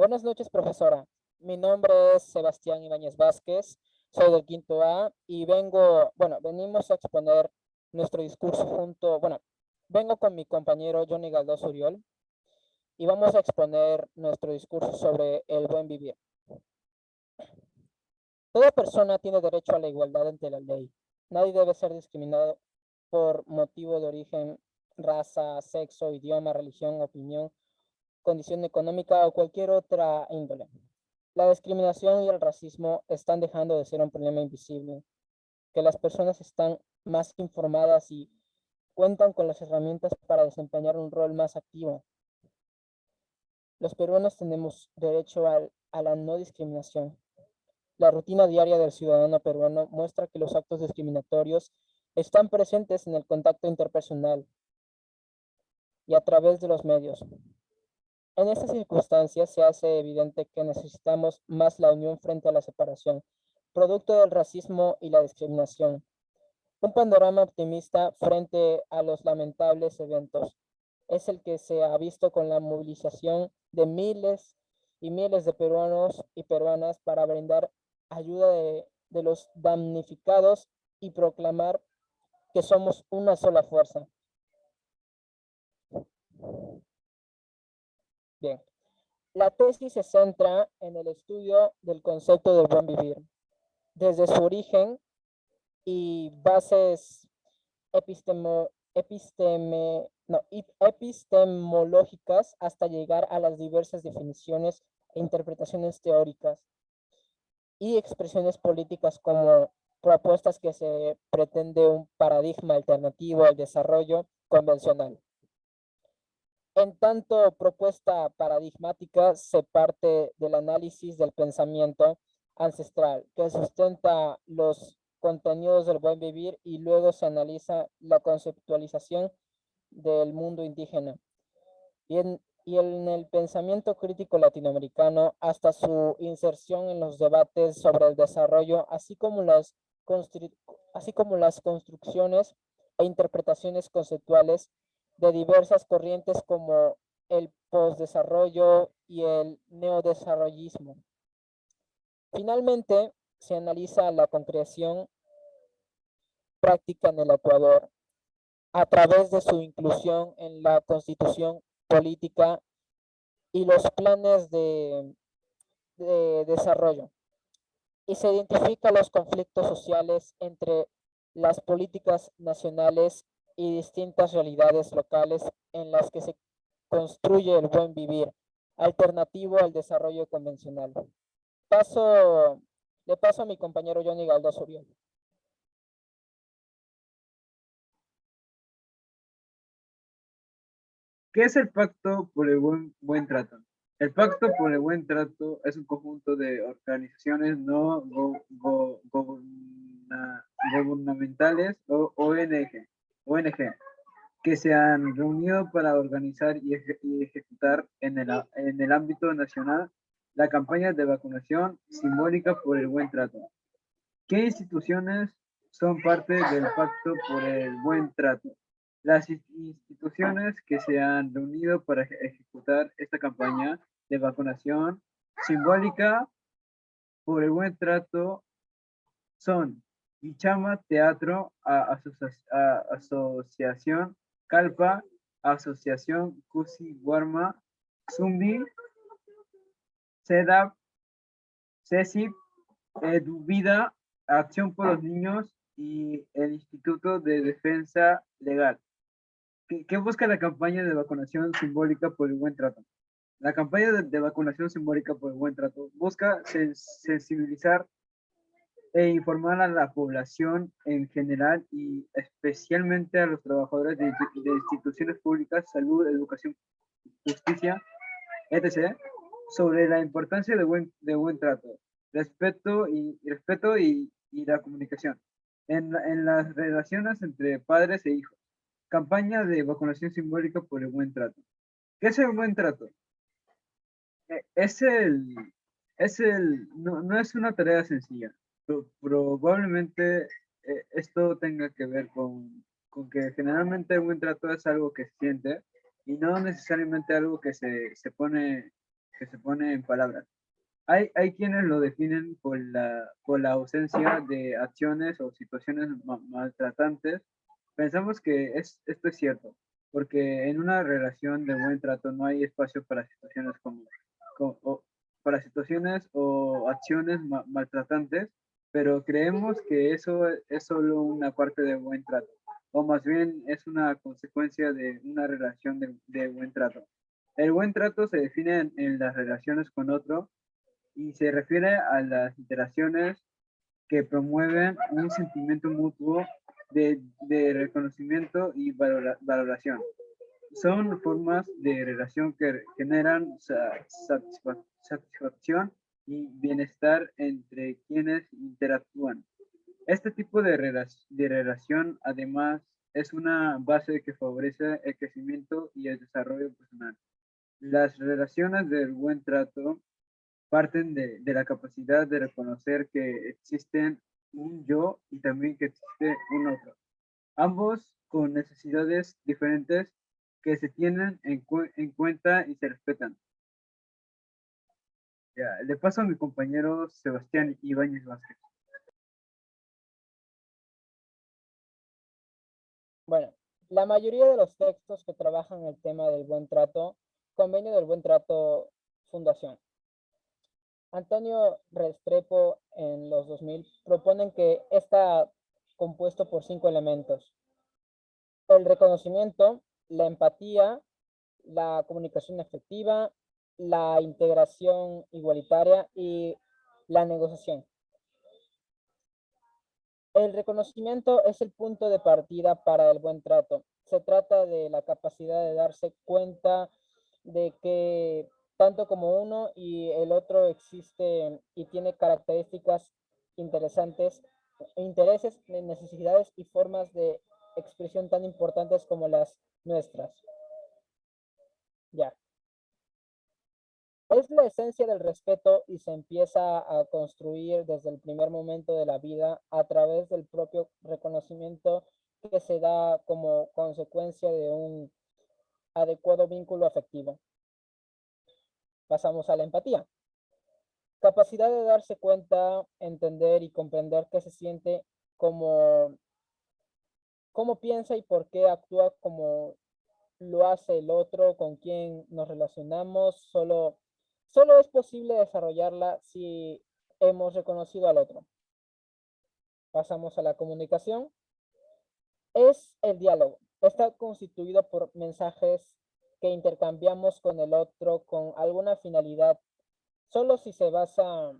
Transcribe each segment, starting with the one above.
Buenas noches, profesora. Mi nombre es Sebastián Ibáñez Vázquez, soy del quinto A y venimos a exponer nuestro discurso vengo con mi compañero Johnny Galdós Uriol y vamos a exponer nuestro discurso sobre el buen vivir. Toda persona tiene derecho a la igualdad ante la ley. Nadie debe ser discriminado por motivo de origen, raza, sexo, idioma, religión, opinión, condición económica o cualquier otra índole. La discriminación y el racismo están dejando de ser un problema invisible, que las personas están más informadas y cuentan con las herramientas para desempeñar un rol más activo. Los peruanos tenemos derecho a la no discriminación. La rutina diaria del ciudadano peruano muestra que los actos discriminatorios están presentes en el contacto interpersonal y a través de los medios. En estas circunstancias se hace evidente que necesitamos más la unión frente a la separación, producto del racismo y la discriminación. Un panorama optimista frente a los lamentables eventos es el que se ha visto con la movilización de miles y miles de peruanos y peruanas para brindar ayuda de los damnificados y proclamar que somos una sola fuerza. Bien, la tesis se centra en el estudio del concepto de buen vivir, desde su origen y bases epistemológicas hasta llegar a las diversas definiciones e interpretaciones teóricas y expresiones políticas como propuestas que se pretende un paradigma alternativo al desarrollo convencional. En tanto propuesta paradigmática se parte del análisis del pensamiento ancestral que sustenta los contenidos del buen vivir y luego se analiza la conceptualización del mundo indígena. Y en el pensamiento crítico latinoamericano hasta su inserción en los debates sobre el desarrollo, así como las construcciones e interpretaciones conceptuales de diversas corrientes como el postdesarrollo y el neodesarrollismo. Finalmente, se analiza la concreción práctica en el Ecuador a través de su inclusión en la constitución política y los planes de desarrollo. Y se identifican los conflictos sociales entre las políticas nacionales y distintas realidades locales en las que se construye el buen vivir, alternativo al desarrollo convencional. Le paso a mi compañero Johnny Galdós Uriol. ¿Qué es el Pacto por el Buen Trato? El Pacto por el Buen Trato es un conjunto de organizaciones no gubernamentales o ONG que se han reunido para organizar y ejecutar en el ámbito nacional la campaña de vacunación simbólica por el buen trato. ¿Qué instituciones son parte del Pacto por el Buen Trato? Las instituciones que se han reunido para ejecutar esta campaña de vacunación simbólica por el buen trato son Ichama Teatro, Asociación Calpa, Asociación Cusi Guarma, Zumbi, CEDAP, CECIP, EduVida, Acción por los Niños y el Instituto de Defensa Legal. ¿Qué busca la campaña de vacunación simbólica por el buen trato? La campaña de vacunación simbólica por el buen trato busca sensibilizar e informar a la población en general y especialmente a los trabajadores de instituciones públicas, salud, educación, justicia, etc., sobre la importancia de buen trato, respeto y la comunicación en las relaciones entre padres e hijos. Campaña de vacunación simbólica por el buen trato. ¿Qué es el buen trato? Es no es una tarea sencilla. Probablemente esto tenga que ver con que generalmente el buen trato es algo que se siente y no necesariamente algo que se pone que se pone en palabras. Hay quienes lo definen por la ausencia de acciones o situaciones maltratantes. Pensamos que esto es cierto, porque en una relación de buen trato no hay espacio para situaciones para situaciones o acciones maltratantes, pero creemos que eso es solo una parte de buen trato, o más bien es una consecuencia de una relación de buen trato. El buen trato se define en las relaciones con otro y se refiere a las interacciones que promueven un sentimiento mutuo de reconocimiento y valoración. Son formas de relación que generan satisfacción y bienestar entre quienes interactúan. Este tipo de relación, además, es una base que favorece el crecimiento y el desarrollo personal. Las relaciones del buen trato parten de la capacidad de reconocer que existen un yo y también que existe un otro, ambos con necesidades diferentes que se tienen en cuenta y se respetan. Ya, le paso a mi compañero Sebastián Ibáñez Vázquez. Bueno, la mayoría de los textos que trabajan el tema del buen trato, Convenio del Buen Trato, Fundación. Antonio Restrepo en los 2000 proponen que está compuesto por 5 elementos: el reconocimiento, la empatía, la comunicación efectiva, la integración igualitaria y la negociación. El reconocimiento es el punto de partida para el buen trato. Se trata de la capacidad de darse cuenta de que tanto como uno y el otro existe y tiene características interesantes, intereses, necesidades y formas de expresión tan importantes como las nuestras. Ya. Es la esencia del respeto y se empieza a construir desde el primer momento de la vida a través del propio reconocimiento que se da como consecuencia de un adecuado vínculo afectivo. Pasamos a la empatía. Capacidad de darse cuenta, entender y comprender qué se siente, cómo, cómo piensa y por qué actúa como lo hace el otro, con quien nos relacionamos. Solo es posible desarrollarla si hemos reconocido al otro. Pasamos a la comunicación. Es el diálogo. Está constituido por mensajes que intercambiamos con el otro con alguna finalidad, solo si se basa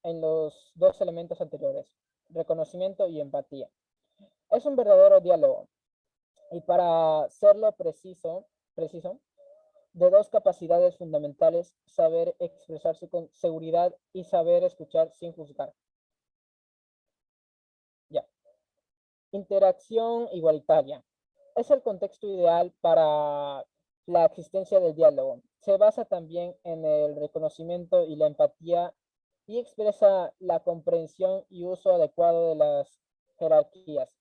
en los dos elementos anteriores, reconocimiento y empatía. Es un verdadero diálogo. Y para serlo preciso, de dos capacidades fundamentales: saber expresarse con seguridad y saber escuchar sin juzgar. Ya. Interacción igualitaria. Es el contexto ideal para la existencia del diálogo. Se basa también en el reconocimiento y la empatía y expresa la comprensión y uso adecuado de las jerarquías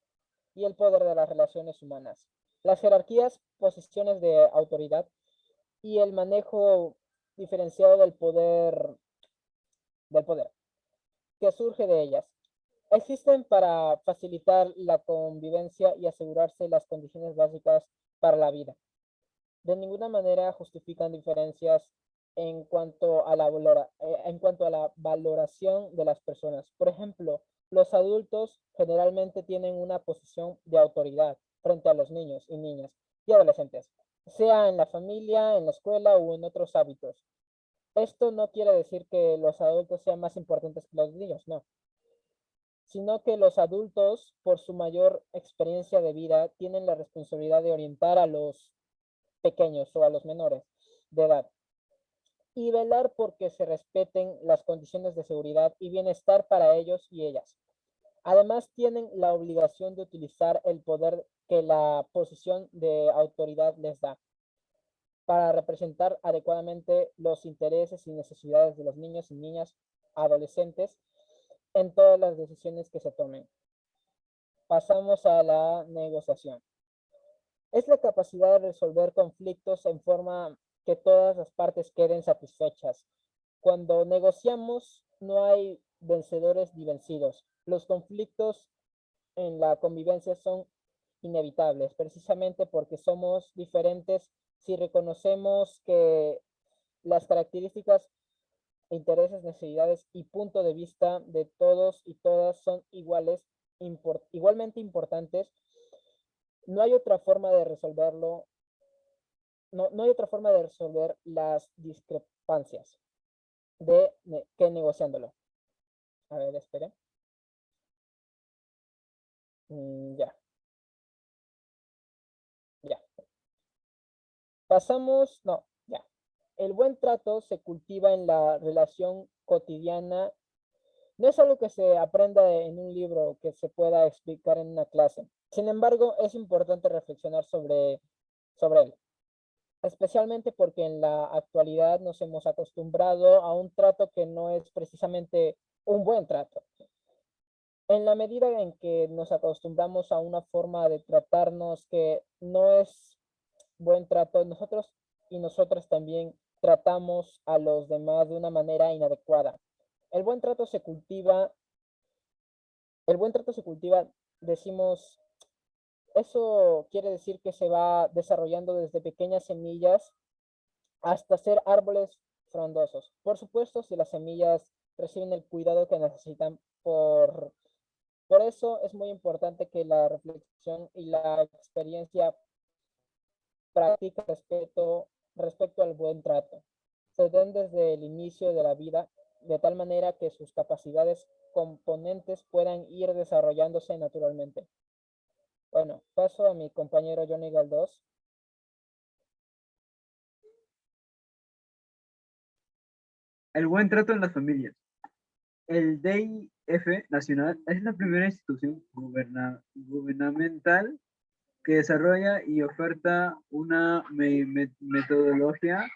y el poder de las relaciones humanas. Las jerarquías, posiciones de autoridad y el manejo diferenciado del poder que surge de ellas. Existen para facilitar la convivencia y asegurarse las condiciones básicas para la vida. De ninguna manera justifican diferencias en cuanto a la valoración de las personas. Por ejemplo, los adultos generalmente tienen una posición de autoridad frente a los niños y niñas y adolescentes, sea en la familia, en la escuela o en otros hábitos. Esto no quiere decir que los adultos sean más importantes que los niños, no, sino que los adultos, por su mayor experiencia de vida, tienen la responsabilidad de orientar a los pequeños o a los menores de edad y velar porque se respeten las condiciones de seguridad y bienestar para ellos y ellas. Además, tienen la obligación de utilizar el poder que la posición de autoridad les da para representar adecuadamente los intereses y necesidades de los niños y niñas, adolescentes, en todas las decisiones que se tomen. Pasamos a la negociación. Es la capacidad de resolver conflictos en forma que todas las partes queden satisfechas. Cuando negociamos, no hay vencedores ni vencidos. Los conflictos en la convivencia son inevitables, precisamente porque somos diferentes. Si reconocemos que las características, intereses, necesidades y punto de vista de todos y todas son igualmente importantes, no hay otra forma de resolverlo, no hay otra forma de resolver las discrepancias que negociándolo. A ver, espere. Ya, ya. Pasamos, no, ya. El buen trato se cultiva en la relación cotidiana. No es algo que se aprenda en un libro, que se pueda explicar en una clase. Sin embargo, es importante reflexionar sobre él, especialmente porque en la actualidad nos hemos acostumbrado a un trato que no es precisamente un buen trato. En la medida en que nos acostumbramos a una forma de tratarnos que no es buen trato, nosotros y nosotras también tratamos a los demás de una manera inadecuada. El buen trato se cultiva, el buen trato se cultiva, decimos, eso quiere decir que se va desarrollando desde pequeñas semillas hasta ser árboles frondosos. Por supuesto, si las semillas reciben el cuidado que necesitan. Por eso es muy importante que la reflexión y la experiencia práctica respecto al buen trato se den desde el inicio de la vida, de tal manera que sus capacidades componentes puedan ir desarrollándose naturalmente. Bueno, paso a mi compañero Johnny Galdós. El buen trato en las familias. El DIF nacional es la primera institución gubernamental que desarrolla y oferta una metodología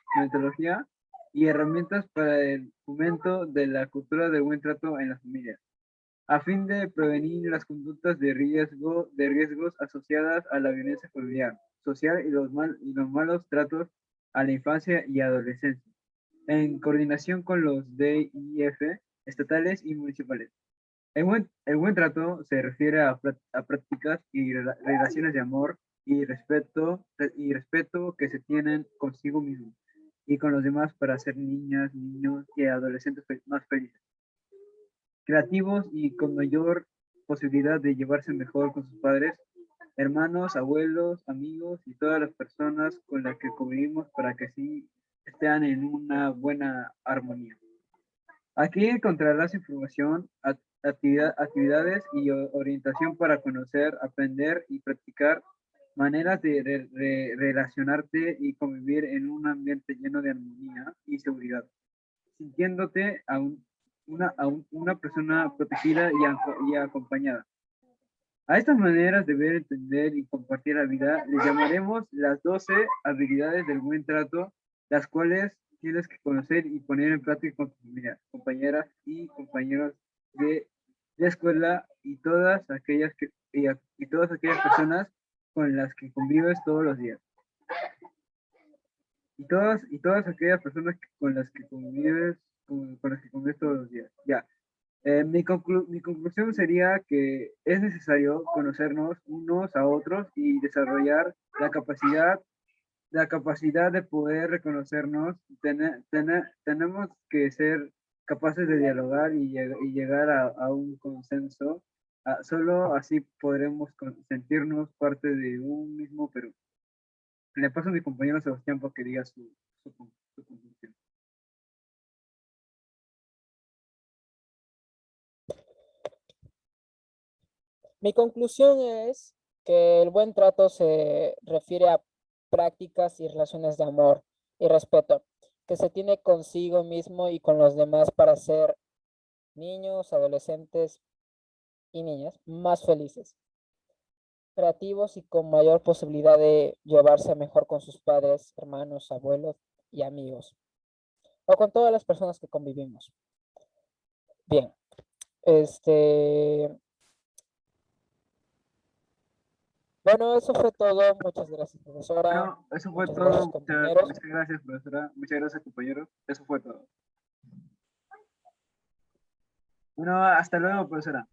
y herramientas para el fomento de la cultura del buen trato en las familias, a fin de prevenir las conductas de riesgos asociadas a la violencia familiar, social y los malos tratos a la infancia y adolescencia, en coordinación con los DIF estatales y municipales. El buen trato se refiere a prácticas y relaciones de amor y respeto que se tienen consigo mismo y con los demás para ser niñas, niños y adolescentes más felices, creativos y con mayor posibilidad de llevarse mejor con sus padres, hermanos, abuelos, amigos y todas las personas con las que convivimos para que sí estén en una buena armonía. Aquí encontrarás información, actividades y orientación para conocer, aprender y practicar maneras de relacionarte y convivir en un ambiente lleno de armonía y seguridad, sintiéndote una persona protegida y acompañada. A estas maneras de ver, entender y compartir la vida les llamaremos las 12 habilidades del buen trato, las cuales tienes que conocer y poner en práctica con tu familia, compañeras y compañeros de la escuela y y todas aquellas personas con las que convives todos los días. Y todas aquellas personas con las que convives, con las que convives todos los días. Ya. Mi conclusión sería que es necesario conocernos unos a otros y desarrollar la capacidad de poder reconocernos. Tenemos que ser capaces de dialogar y llegar a un consenso. Solo así podremos sentirnos parte de un mismo Perú. Le paso a mi compañero Sebastián para que diga su conclusión. Mi conclusión es que el buen trato se refiere a prácticas y relaciones de amor y respeto que se tiene consigo mismo y con los demás para ser niños, adolescentes y niñas más felices, creativos y con mayor posibilidad de llevarse mejor con sus padres, hermanos, abuelos y amigos, o con todas las personas que convivimos. Bien, este, Bueno, eso fue todo. Muchas gracias, profesora. Bueno, eso fue Muchas gracias, todo. compañeros. Muchas gracias, profesora. Muchas gracias, compañeros. Eso fue todo. Bueno, hasta luego, profesora.